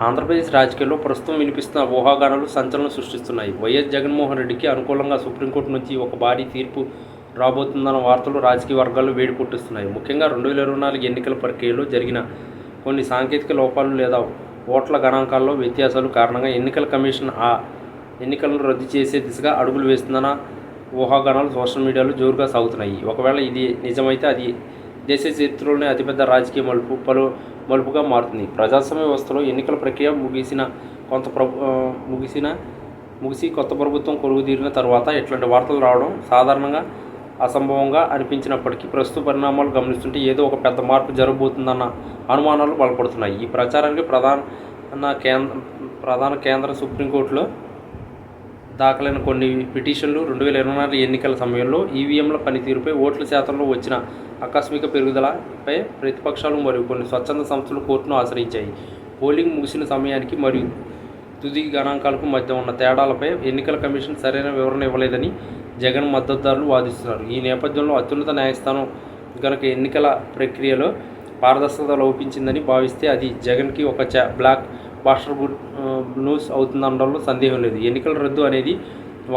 ఆంధ్రప్రదేశ్ రాజకీయాల్లో ప్రస్తుతం వినిపిస్తున్న ఊహాగానాలు సంచలనం సృష్టిస్తున్నాయి. వైఎస్ జగన్మోహన్ రెడ్డికి అనుకూలంగా సుప్రీంకోర్టు నుంచి ఒక భారీ తీర్పు రాబోతుందన్న వార్తలు రాజకీయ వర్గాల్లో వేడి పుట్టిస్తున్నాయి. ముఖ్యంగా 2024 ఎన్నికల ప్రక్రియలో జరిగిన కొన్ని సాంకేతిక లోపాలు లేదా ఓట్ల గణాంకాల్లో వ్యత్యాసాలు కారణంగా ఎన్నికల కమిషన్ ఆ ఎన్నికలను రద్దు చేసే దిశగా అడుగులు వేస్తుందన్న ఊహాగానాలు సోషల్ మీడియాలో జోరుగా సాగుతున్నాయి. ఒకవేళ ఇది నిజమైతే అది దేశ చరిత్రలోనే అతిపెద్ద రాజకీయ మలుపుగా మారుతుంది. ప్రజాస్వామ్య వ్యవస్థలో ఎన్నికల ప్రక్రియ ముగిసి కొత్త ప్రభుత్వం కొలువుదీరిన తర్వాత ఇట్లాంటి వార్తలు రావడం సాధారణంగా అసంభవంగా అనిపించినప్పటికీ ప్రస్తుత పరిణామాలు గమనిస్తుంటే ఏదో ఒక పెద్ద మార్పు జరగబోతుందన్న అనుమానాలు బలపడుతున్నాయి. ఈ ప్రచారానికి ప్రధాన కేంద్ర సుప్రీంకోర్టులో దాఖలైన కొన్ని పిటిషన్లు 2024 ఎన్నికల సమయంలో ఈవీఎంల పనితీరుపై ఓట్ల శాతంలో వచ్చిన ఆకస్మిక పెరుగుదలపై ప్రతిపక్షాలు మరియు కొన్ని స్వచ్ఛంద సంస్థలు కోర్టును ఆశ్రయించాయి. పోలింగ్ ముగిసిన సమయానికి మరియు తుది గణాంకాలకు మధ్య ఉన్న తేడాలపై ఎన్నికల కమిషన్ సరైన వివరణ ఇవ్వలేదని జగన్ మద్దతుదారులు వాదిస్తున్నారు. ఈ నేపథ్యంలో అత్యున్నత న్యాయస్థానం కనుక ఎన్నికల ప్రక్రియలో పారదర్శకత లోపించిందని భావిస్తే అది జగన్కి ఒక బ్లాక్ బాస్టర్ న్యూస్ అవుతుందనడంలో సందేహం లేదు. ఎన్నికల రద్దు అనేది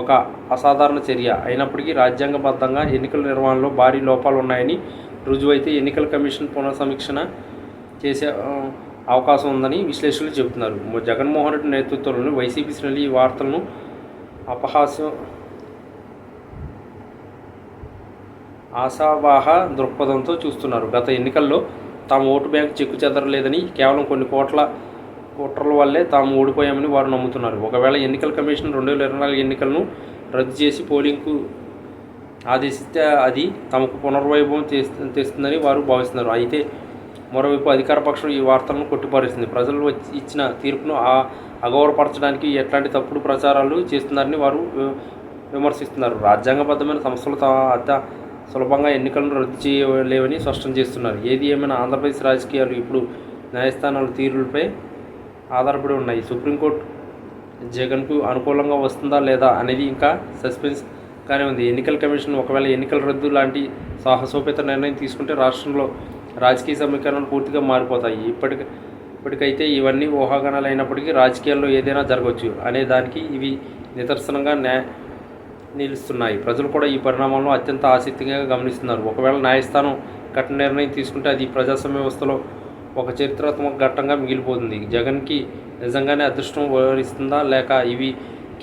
ఒక అసాధారణ చర్య అయినప్పటికీ రాజ్యాంగబద్ధంగా ఎన్నికల నిర్వహణలో భారీ లోపాలు ఉన్నాయని రుజువైతే ఎన్నికల కమిషన్ పునఃసమీక్షణ చేసే అవకాశం ఉందని విశ్లేషకులు చెబుతున్నారు. జగన్మోహన్ రెడ్డి నేతృత్వంలోని వైసీపీ శ్రేణులు ఈ వార్తలను ఆశావాహ దృక్పథంతో చూస్తున్నారు. గత ఎన్నికల్లో తాము ఓటు బ్యాంకు చెక్కు చెదరలేదని, కేవలం కొన్ని కుట్రల వల్లే తాము ఓడిపోయామని వారు నమ్ముతున్నారు. ఒకవేళ ఎన్నికల కమిషన్ 2024 ఎన్నికలను రద్దు చేసి పోలింగ్కు ఆదేశిస్తే అది తమకు పునర్వైభవం తెస్తుందని వారు భావిస్తున్నారు. అయితే మరోవైపు అధికార పక్షం ఈ వార్తలను కొట్టిపారేస్తుంది. ప్రజలు ఇచ్చిన తీర్పును అగౌరవపరచడానికి ఎట్లాంటి తప్పుడు ప్రచారాలు చేస్తున్నారని వారు విమర్శిస్తున్నారు. రాజ్యాంగబద్ధమైన సంస్థలు అత్య సులభంగా ఎన్నికలను రద్దు చేయలేవని స్పష్టం చేస్తున్నారు. ఏది ఏమైనా ఆంధ్రప్రదేశ్ రాజకీయాలు ఇప్పుడు న్యాయస్థానాల తీరులపై ఆధారపడి ఉన్నాయి. సుప్రీంకోర్టు జగన్కు అనుకూలంగా వస్తుందా లేదా అనేది ఇంకా సస్పెన్స్ కానీ ఉంది. ఎన్నికల కమిషన్ ఒకవేళ ఎన్నికల రద్దు లాంటి సాహసోపేత నిర్ణయం తీసుకుంటే రాష్ట్రంలో రాజకీయ సమీకరణలు పూర్తిగా మారిపోతాయి. ఇప్పటికైతే ఇవన్నీ ఊహాగానాలు అయినప్పటికీ రాజకీయాల్లో ఏదైనా జరగవచ్చు అనే దానికి ఇవి నిదర్శనంగా నిలుస్తున్నాయి. ప్రజలు కూడా ఈ పరిణామాలను అత్యంత ఆసక్తిగా గమనిస్తున్నారు. ఒకవేళ న్యాయస్థానం కఠిన నిర్ణయం తీసుకుంటే అది ప్రజాస్వామ్య వ్యవస్థలో ఒక చరిత్రాత్మక ఘట్టంగా మిగిలిపోతుంది. జగన్కి నిజంగానే అదృష్టం వరిస్తుందా లేక ఇవి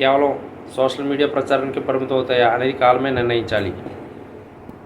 కేవలం సోషల్ మీడియా ప్రచారానికి పరిమితం అవుతాయా అనేది కాలమే నిర్ణయించాలి.